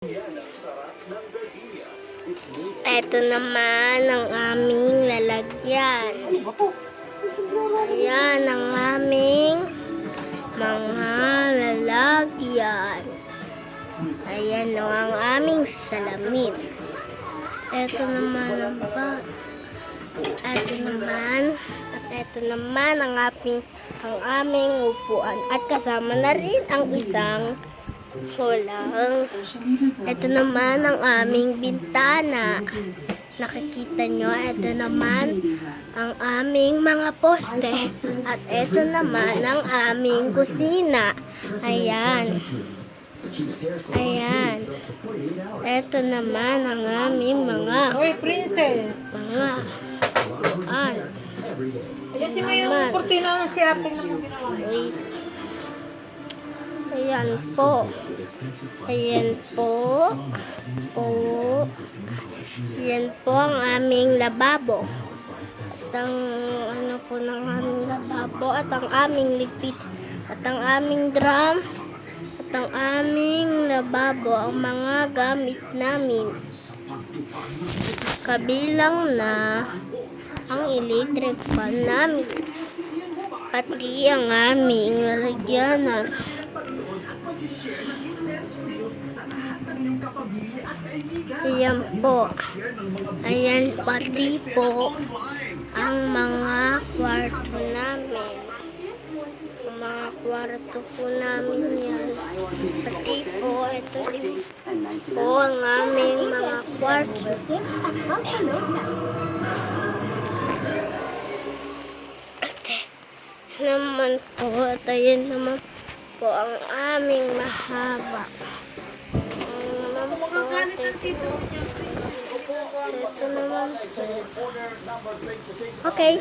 Ito naman ang aming lalagyan. Ayan ang aming mga lalagyan. Ayan ang aming salamin. Ito naman ang bag. Ito naman ang aming upuan. At kasama na rin ang isang kulang. Ito naman ang aming bintana. Nakikita nyo, ito naman ang aming mga poste. At ito naman ang aming kusina. Ayan. Ayan. Ito naman ang aming mga Hoy, princess! Ayusin mo yung kurtina ng si ate naman ginawa. wait. Ayan po. Ayan po. Ayan po ang aming lababo. At ang ano po ng aming lababo at ang aming ligpit at ang aming drum at ang aming lababo ang mga gamit namin. Kabilang na ang electric fan namin. Pati ang aming lalagyanan. Ayan po. Ayan pati po ang mga kwarto namin. Ang mga kwarto po namin yan. Pati po ito din po ang aming mga kwarto. Naman po at ayan naman po ang aming mahaba. Ito naman po. Okay.